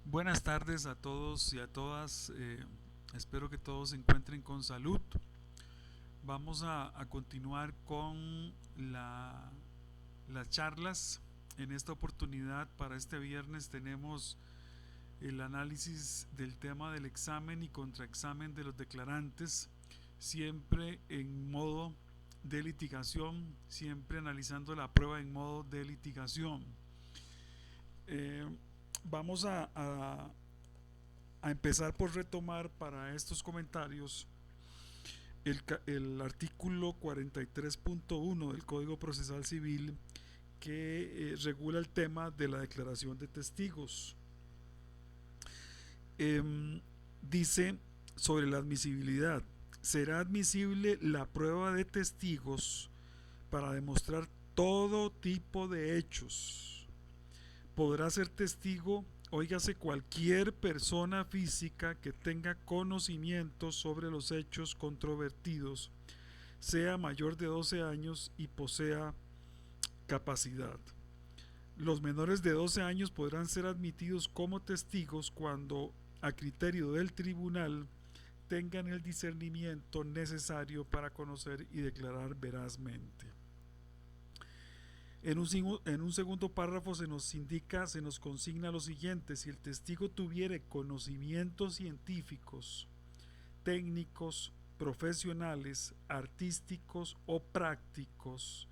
Buenas tardes a todos y a todas. Espero que todos se encuentren con salud. Vamos a continuar con las charlas. En esta oportunidad, para este viernes, tenemos el análisis del tema del examen y contraexamen de los declarantes, siempre en modo de litigación, siempre analizando la prueba en modo de litigación. Eh, Vamos a empezar por retomar para estos comentarios el artículo 43.1 del Código Procesal Civil que regula el tema de la declaración de testigos. Dice sobre la admisibilidad: será admisible la prueba de testigos para demostrar todo tipo de hechos. Podrá ser testigo, óigase, cualquier persona física que tenga conocimiento sobre los hechos controvertidos, sea mayor de 12 años y posea capacidad. Los menores de 12 años podrán ser admitidos como testigos cuando, a criterio del tribunal, tengan el discernimiento necesario para conocer y declarar verazmente. En un segundo párrafo se nos indica, se nos consigna lo siguiente: si el testigo tuviere conocimientos científicos, técnicos, profesionales, artísticos o prácticos,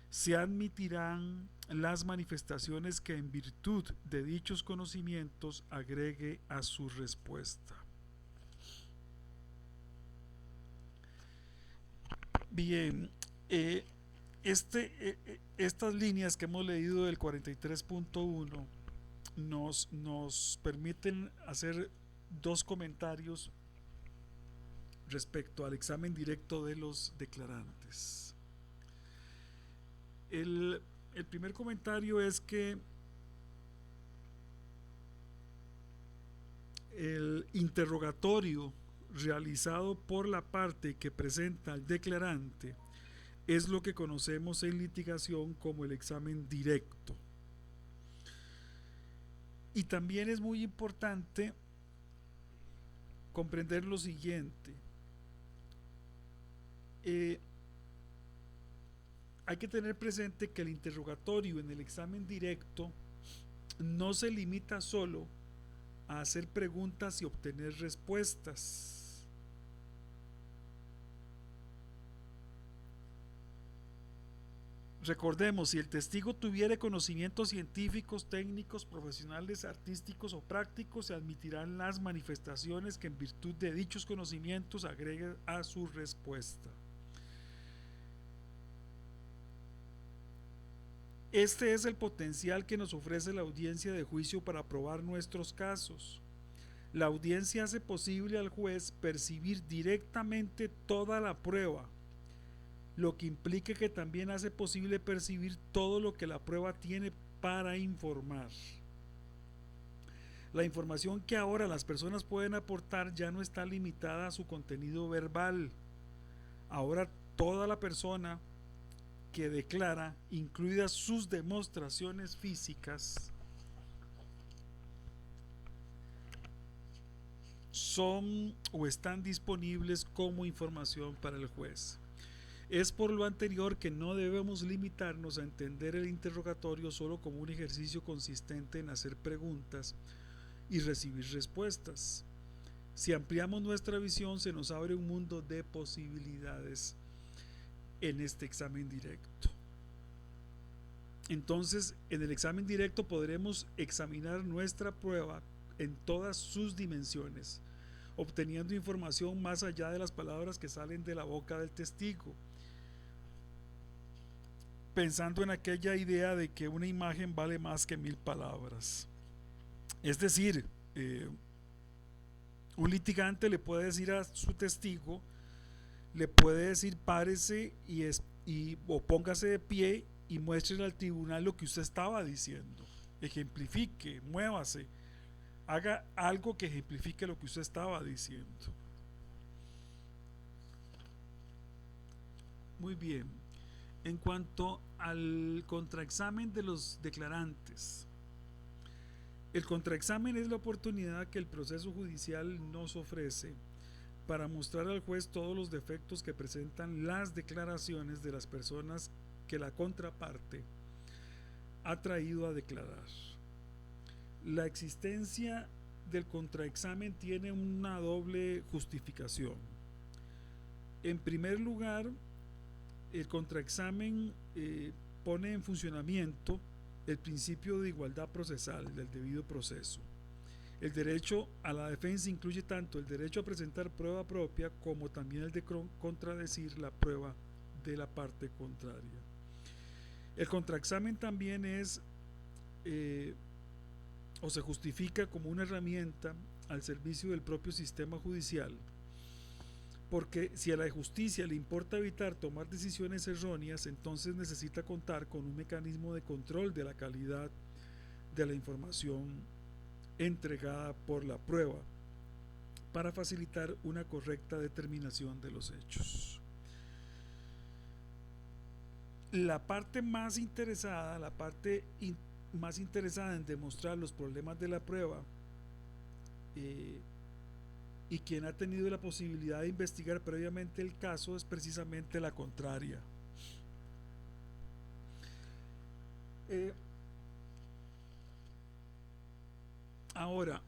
se admitirán las manifestaciones que en virtud de dichos conocimientos agregue a su respuesta. Bien, eh, estas líneas que hemos leído del 43.1 nos permiten hacer dos comentarios respecto al examen directo de los declarantes. El primer comentario es que el interrogatorio realizado por la parte que presenta al declarante es lo que conocemos en litigación como el examen directo. Y también es muy importante comprender lo siguiente: eh, hay que tener presente que el interrogatorio en el examen directo no se limita solo a hacer preguntas y obtener respuestas. Recordemos, si el testigo tuviere conocimientos científicos, técnicos, profesionales, artísticos o prácticos, se admitirán las manifestaciones que en virtud de dichos conocimientos agreguen a su respuesta. Este es el potencial que nos ofrece la audiencia de juicio para probar nuestros casos. La audiencia hace posible al juez percibir directamente toda la prueba, lo que implica que también hace posible percibir todo lo que la prueba tiene para informar. La información que ahora las personas pueden aportar ya no está limitada a su contenido verbal. Ahora toda la persona que declara, incluidas sus demostraciones físicas, son o están disponibles como información para el juez. Es por lo anterior que no debemos limitarnos a entender el interrogatorio solo como un ejercicio consistente en hacer preguntas y recibir respuestas. Si ampliamos nuestra visión, se nos abre un mundo de posibilidades en este examen directo. Entonces, en el examen directo podremos examinar nuestra prueba en todas sus dimensiones, obteniendo información más allá de las palabras que salen de la boca del testigo, pensando en aquella idea de que una imagen vale más que 1000 palabras. Es decir, un litigante le puede decir a su testigo, le puede decir párese o póngase de pie y muéstrele al tribunal lo que usted estaba diciendo. Ejemplifique, muévase, haga algo que ejemplifique lo que usted estaba diciendo. Muy bien. En cuanto al contraexamen de los declarantes, El contraexamen es la oportunidad que el proceso judicial nos ofrece para mostrar al juez todos los defectos que presentan las declaraciones de las personas que la contraparte ha traído a declarar. La existencia del contraexamen tiene una doble justificación. En primer lugar, el contraexamen pone en funcionamiento el principio de igualdad procesal del debido proceso. El derecho a la defensa incluye tanto el derecho a presentar prueba propia como también el de contradecir la prueba de la parte contraria. El contraexamen también es o se justifica como una herramienta al servicio del propio sistema judicial, porque si a la justicia le importa evitar tomar decisiones erróneas, entonces necesita contar con un mecanismo de control de la calidad de la información entregada por la prueba para facilitar una correcta determinación de los hechos. La parte más interesada, en demostrar los problemas de la prueba y quien ha tenido la posibilidad de investigar previamente el caso es precisamente la contraria. Ahora,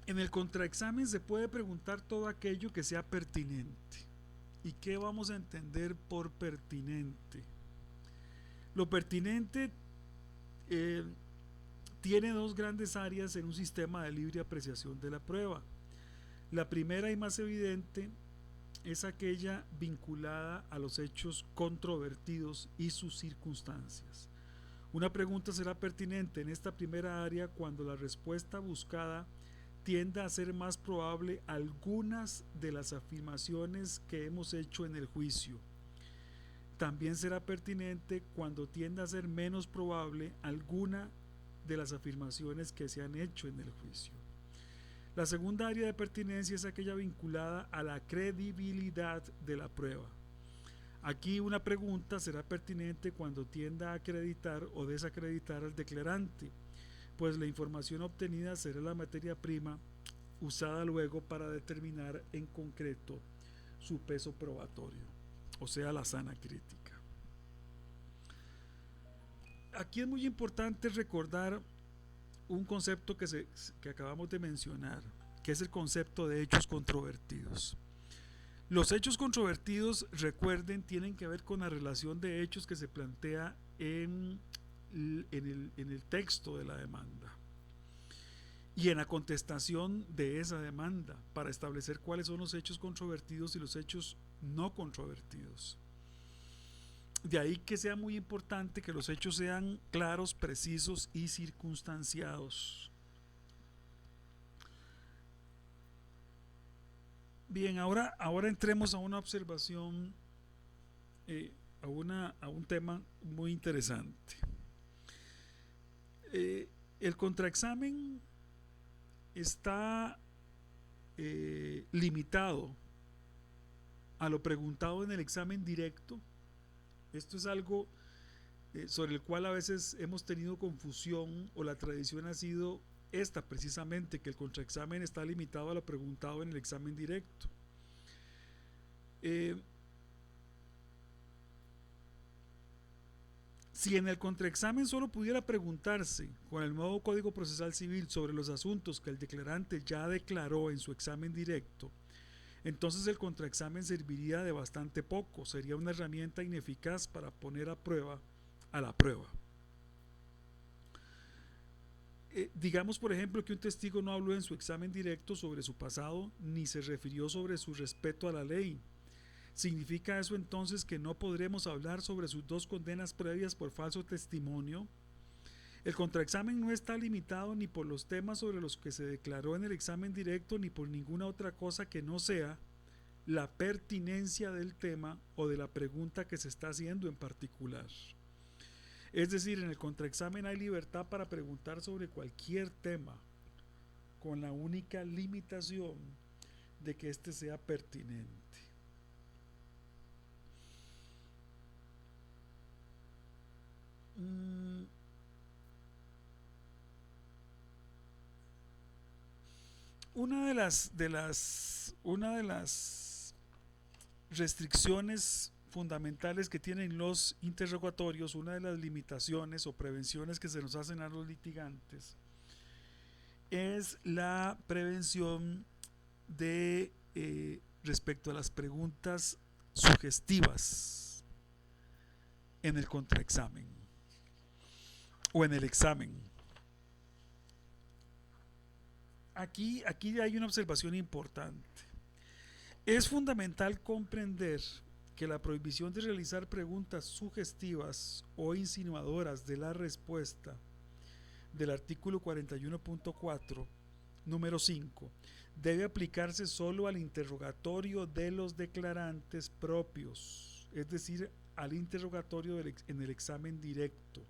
en el contraexamen se puede preguntar todo aquello que sea pertinente. ¿Y qué vamos a entender por pertinente? Lo pertinente tiene dos grandes áreas en un sistema de libre apreciación de la prueba. La primera y más evidente es aquella vinculada a los hechos controvertidos y sus circunstancias. Una pregunta será pertinente en esta primera área cuando la respuesta buscada tienda a ser más probable algunas de las afirmaciones que hemos hecho en el juicio. También será pertinente cuando tienda a ser menos probable alguna de las afirmaciones que se han hecho en el juicio. La segunda área de pertinencia es aquella vinculada a la credibilidad de la prueba. Aquí una pregunta será pertinente cuando tienda a acreditar o desacreditar al declarante, pues la información obtenida será la materia prima usada luego para determinar en concreto su peso probatorio, o sea, la sana crítica. Aquí es muy importante recordar un concepto que acabamos de mencionar, que es el concepto de hechos controvertidos. Los hechos controvertidos, recuerden, tienen que ver con la relación de hechos que se plantea en el texto de la demanda y en la contestación de esa demanda para establecer cuáles son los hechos controvertidos y los hechos no controvertidos. De ahí que sea muy importante que los hechos sean claros, precisos y circunstanciados. Bien, ahora entremos a una observación, a un tema muy interesante. El contraexamen está limitado a lo preguntado en el examen directo. Esto es algo sobre el cual a veces hemos tenido confusión, o la tradición ha sido esta precisamente, que el contraexamen está limitado a lo preguntado en el examen directo. Si en el contraexamen solo pudiera preguntarse con el nuevo Código Procesal Civil sobre los asuntos que el declarante ya declaró en su examen directo, entonces el contraexamen serviría de bastante poco, sería una herramienta ineficaz para poner a prueba a la prueba. Digamos, por ejemplo, que un testigo no habló en su examen directo sobre su pasado ni se refirió sobre su respeto a la ley. ¿Significa eso entonces que no podremos hablar sobre sus dos condenas previas por falso testimonio? El contraexamen no está limitado ni por los temas sobre los que se declaró en el examen directo ni por ninguna otra cosa que no sea la pertinencia del tema o de la pregunta que se está haciendo en particular. Es decir, en el contraexamen hay libertad para preguntar sobre cualquier tema, con la única limitación de que éste sea pertinente. Una de las restricciones fundamentales que tienen los interrogatorios, una de las limitaciones o prevenciones que se nos hacen a los litigantes, es la prevención de respecto a las preguntas sugestivas en el contraexamen o en el examen. Aquí hay una observación importante. Es fundamental comprender que la prohibición de realizar preguntas sugestivas o insinuadoras de la respuesta del artículo 41.4, número 5, debe aplicarse solo al interrogatorio de los declarantes propios, es decir, al interrogatorio en el examen directo,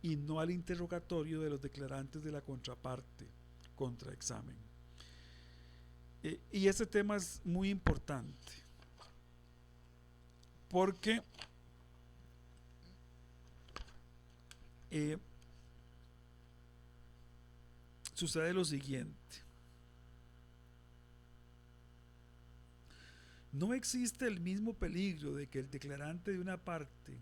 y no al interrogatorio de los declarantes de la contraparte, contraexamen. Y este tema es muy importante porque sucede lo siguiente. No existe el mismo peligro de que el declarante de una parte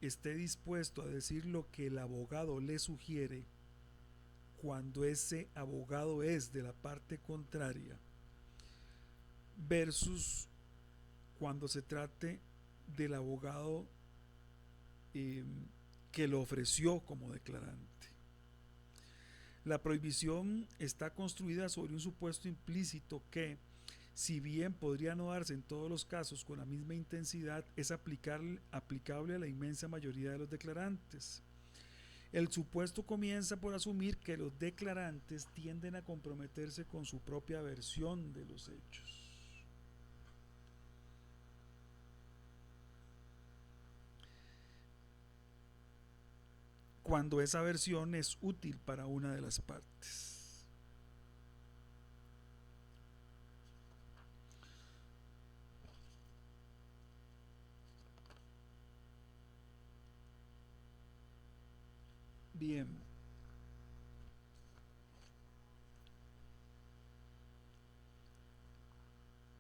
esté dispuesto a decir lo que el abogado le sugiere cuando ese abogado es de la parte contraria, versus cuando se trate del abogado que lo ofreció como declarante. La prohibición está construida sobre un supuesto implícito que, si bien podría no darse en todos los casos con la misma intensidad, es aplicable a la inmensa mayoría de los declarantes. El supuesto comienza por asumir que los declarantes tienden a comprometerse con su propia versión de los hechos. Cuando esa versión es útil para una de las partes. Bien.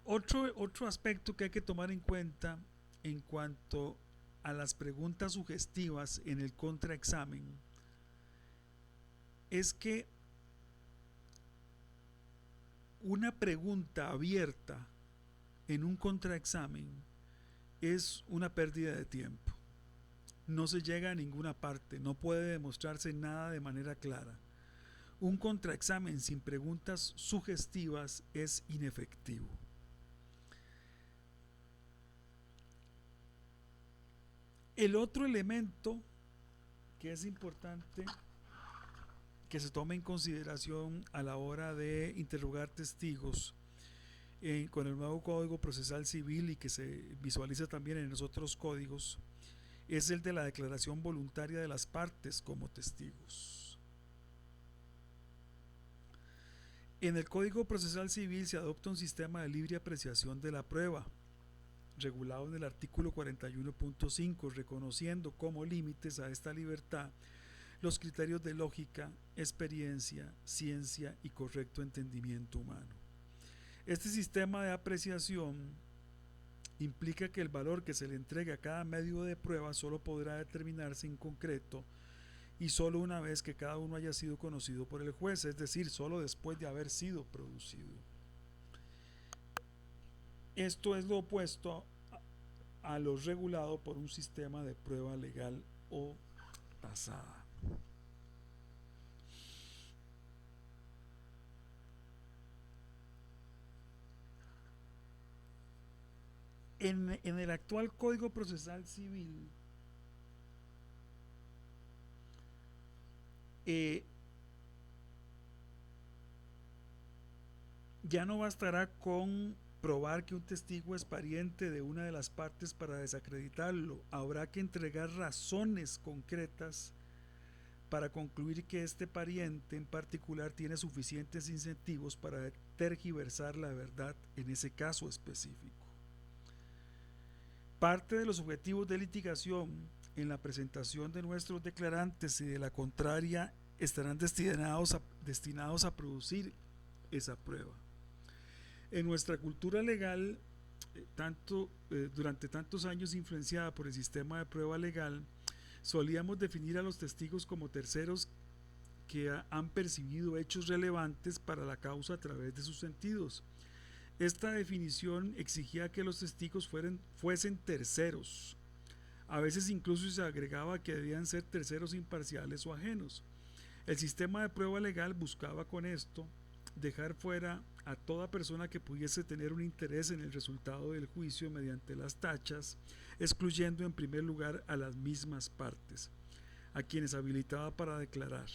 Otro aspecto que hay que tomar en cuenta en cuanto a las preguntas sugestivas en el contraexamen es que una pregunta abierta en un contraexamen es una pérdida de tiempo. No se llega a ninguna parte, no puede demostrarse nada de manera clara. Un contraexamen sin preguntas sugestivas es inefectivo. El otro elemento que es importante que se tome en consideración a la hora de interrogar testigos con el nuevo Código Procesal Civil y que se visualiza también en los otros códigos es el de la declaración voluntaria de las partes como testigos. En el Código Procesal Civil se adopta un sistema de libre apreciación de la prueba, regulado en el artículo 41.5, reconociendo como límites a esta libertad los criterios de lógica, experiencia, ciencia y correcto entendimiento humano. Este sistema de apreciación implica que el valor que se le entrega a cada medio de prueba solo podrá determinarse en concreto y solo una vez que cada uno haya sido conocido por el juez, es decir, solo después de haber sido producido. Esto es lo opuesto a lo regulado por un sistema de prueba legal o tasada. En el actual Código Procesal Civil ya no bastará con probar que un testigo es pariente de una de las partes para desacreditarlo. Habrá que entregar razones concretas para concluir que este pariente en particular tiene suficientes incentivos para tergiversar la verdad en ese caso específico. Parte de los objetivos de litigación en la presentación de nuestros declarantes y de la contraria estarán destinados a producir esa prueba. En nuestra cultura legal, durante tantos años influenciada por el sistema de prueba legal, solíamos definir a los testigos como terceros que han percibido hechos relevantes para la causa a través de sus sentidos. Esta definición exigía que los testigos fuesen terceros. A veces incluso se agregaba que debían ser terceros imparciales o ajenos. El sistema de prueba legal buscaba con esto dejar fuera a toda persona que pudiese tener un interés en el resultado del juicio mediante las tachas, excluyendo en primer lugar a las mismas partes, a quienes habilitaba para declarar.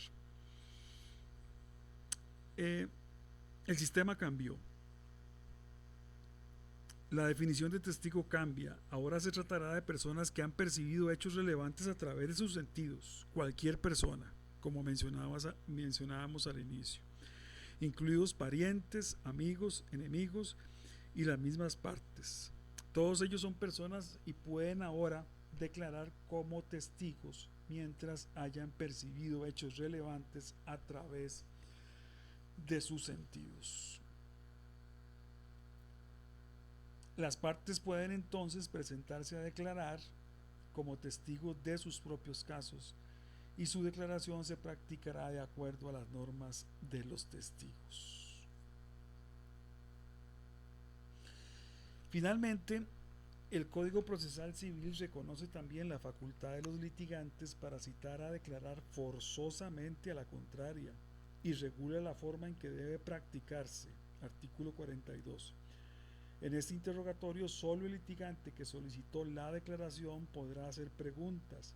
El sistema cambió. La definición de testigo cambia. Ahora se tratará de personas que han percibido hechos relevantes a través de sus sentidos, cualquier persona, como mencionábamos al inicio, incluidos parientes, amigos, enemigos y las mismas partes. Todos ellos son personas y pueden ahora declarar como testigos mientras hayan percibido hechos relevantes a través de sus sentidos. Las partes pueden entonces presentarse a declarar como testigos de sus propios casos y su declaración se practicará de acuerdo a las normas de los testigos. Finalmente, el Código Procesal Civil reconoce también la facultad de los litigantes para citar a declarar forzosamente a la contraria y regula la forma en que debe practicarse. Artículo 42. En este interrogatorio, solo el litigante que solicitó la declaración podrá hacer preguntas,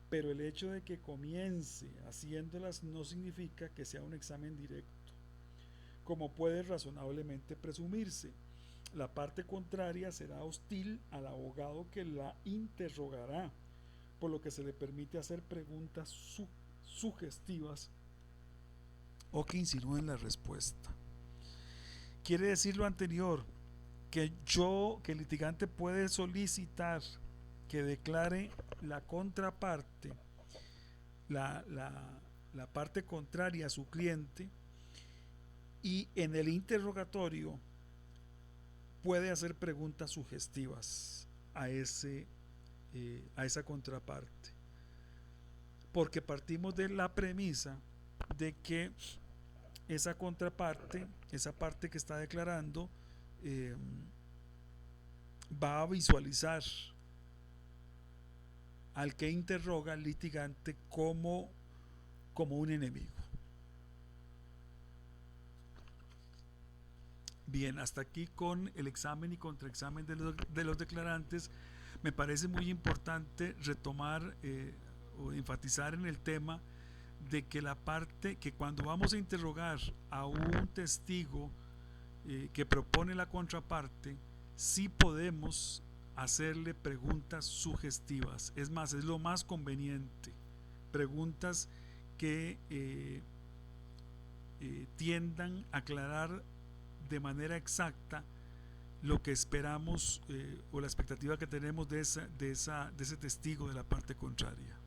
pero el hecho de que comience haciéndolas no significa que sea un examen directo, como puede razonablemente presumirse. La parte contraria será hostil al abogado que la interrogará, por lo que se le permite hacer preguntas sugestivas o que insinúen la respuesta. Quiere decir lo anterior, que el litigante puede solicitar que declare la contraparte, la parte contraria a su cliente, y en el interrogatorio puede hacer preguntas sugestivas a esa contraparte, porque partimos de la premisa de que esa contraparte, esa parte que está declarando, va a visualizar al que interroga al litigante como un enemigo. Bien, hasta aquí con el examen y contraexamen de los declarantes. Me parece muy importante retomar o enfatizar en el tema de que que cuando vamos a interrogar a un testigo que propone la contraparte, sí podemos hacerle preguntas sugestivas. Es más, es lo más conveniente. Preguntas que tiendan a aclarar de manera exacta lo que esperamos o la expectativa que tenemos de ese testigo de la parte contraria.